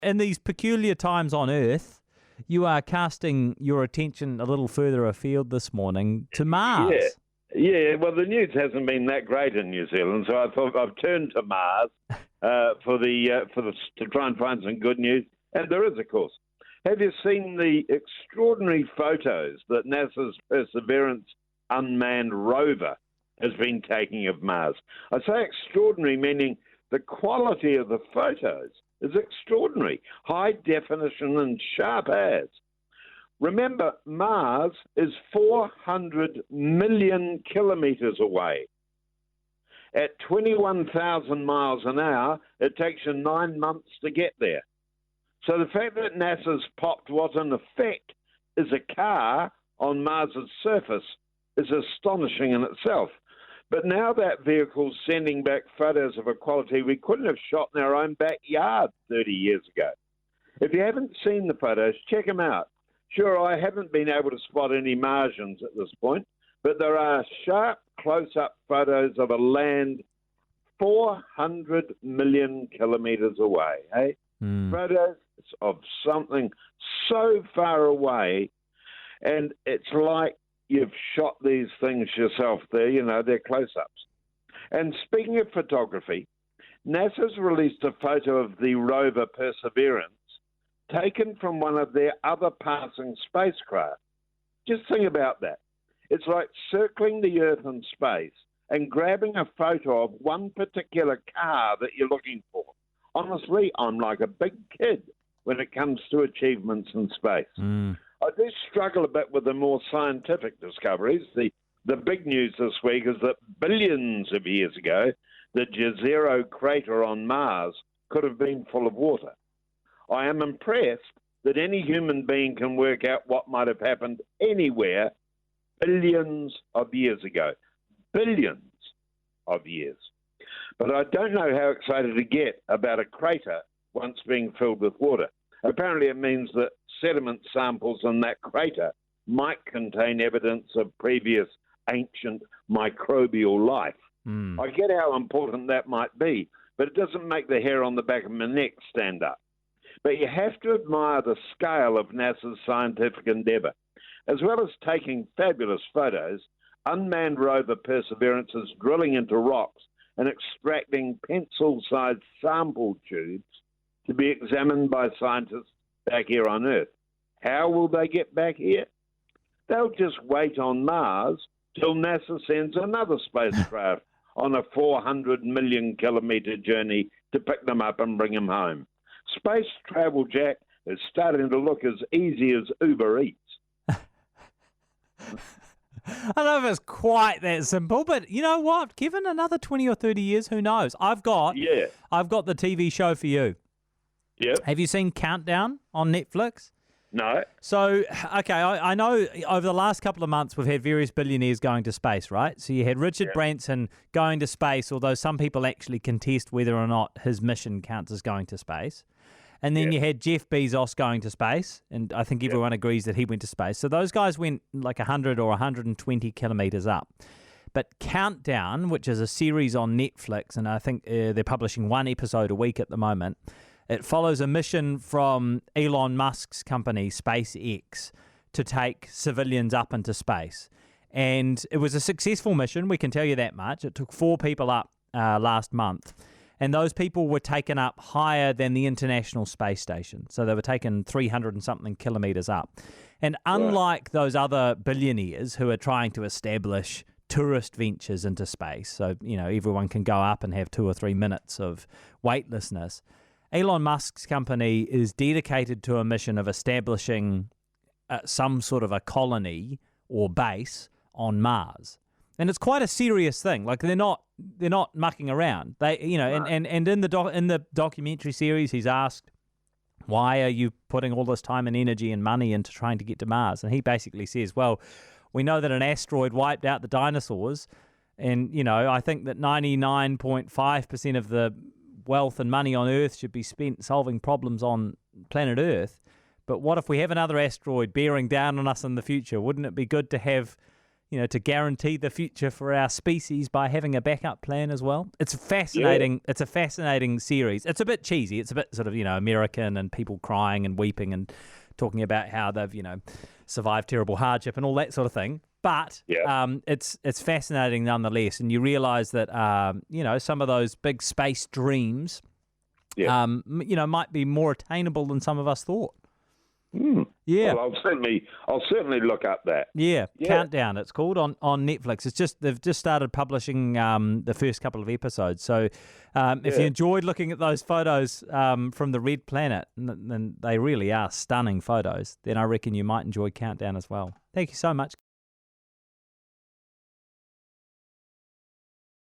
in these peculiar times on Earth, you are casting your attention a little further afield this morning to Mars. Yeah, well, the news hasn't been that great in New Zealand, so I thought I've turned to Mars to try and find some good news, and there is, of course. Have you seen the extraordinary photos that NASA's Perseverance unmanned rover has been taking of Mars? I say extraordinary, meaning the quality of the photos is extraordinary, high definition and sharp as. Remember, Mars is 400 million kilometres away. At 21,000 miles an hour, it takes you 9 months to get there. So the fact that NASA's popped what in effect is a car on Mars's surface is astonishing in itself. But now that vehicle's sending back photos of a quality we couldn't have shot in our own backyard 30 years ago. If you haven't seen the photos, check them out. Sure, I haven't been able to spot any Martians at this point, but there are sharp close-up photos of a land 400 million kilometres away. Hey? Photos of something so far away, and it's like you've shot these things yourself there, they're close-ups. And speaking of photography, NASA's released a photo of the rover Perseverance taken from one of their other passing spacecraft. Just think about that. It's like circling the Earth in space and grabbing a photo of one particular car that you're looking for. Honestly, I'm like a big kid when it comes to achievements in space. I do struggle a bit with the more scientific discoveries. The big news this week is that billions of years ago, the Jezero crater on Mars could have been full of water. I am impressed that any human being can work out what might have happened anywhere billions of years ago. Billions of years. But I don't know how excited to get about a crater once being filled with water. Apparently it means that sediment samples in that crater might contain evidence of previous ancient microbial life. I get how important that might be, but it doesn't make the hair on the back of my neck stand up. But you have to admire the scale of NASA's scientific endeavour. As well as taking fabulous photos, unmanned rover Perseverance is drilling into rocks and extracting pencil-sized sample tubes to be examined by scientists back here on Earth. How will they get back here? They'll just wait on Mars till NASA sends another spacecraft on a 400 million kilometre journey to pick them up and bring them home. Space travel, Jack, is starting to look as easy as Uber Eats. I don't know if it's quite that simple, but you know what? Given another 20 or 30 years, who knows? I've got the TV show for you. Yeah. Have you seen Countdown on Netflix? No. So, okay, I know over the last couple of months we've had various billionaires going to space, right? So you had Richard Branson going to space, although some people actually contest whether or not his mission counts as going to space. And then you had Jeff Bezos going to space, and I think everyone agrees that he went to space. So those guys went like 100 or 120 kilometres up. But Countdown, which is a series on Netflix, and I think they're publishing one episode a week at the moment, it follows a mission from Elon Musk's company, SpaceX, to take civilians up into space. And it was a successful mission, we can tell you that much. It took 4 people up last month. And those people were taken up higher than the International Space Station. So they were taken 300 and something kilometres up. And unlike those other billionaires who are trying to establish tourist ventures into space, so, everyone can go up and have 2 or 3 minutes of weightlessness, Elon Musk's company is dedicated to a mission of establishing some sort of a colony or base on Mars. And it's quite a serious thing. Like they're not mucking around. They, and in the documentary series, he's asked, why are you putting all this time and energy and money into trying to get to Mars? And he basically says, well, we know that an asteroid wiped out the dinosaurs. And, I think that 99.5% of the wealth and money on Earth should be spent solving problems on planet Earth. But what if we have another asteroid bearing down on us in the future? Wouldn't it be good to have to guarantee the future for our species by having a backup plan as well. It's fascinating. Yeah. It's a fascinating series. It's a bit cheesy. It's a bit sort of, American and people crying and weeping and talking about how they've, survived terrible hardship and all that sort of thing. But it's fascinating nonetheless. And you realise that, some of those big space dreams, might be more attainable than some of us thought. Yeah, well, I'll certainly look up that. Yeah, Countdown. It's called on Netflix. They've just started publishing the first couple of episodes. So if you enjoyed looking at those photos from the Red Planet, and they really are stunning photos, then I reckon you might enjoy Countdown as well. Thank you so much.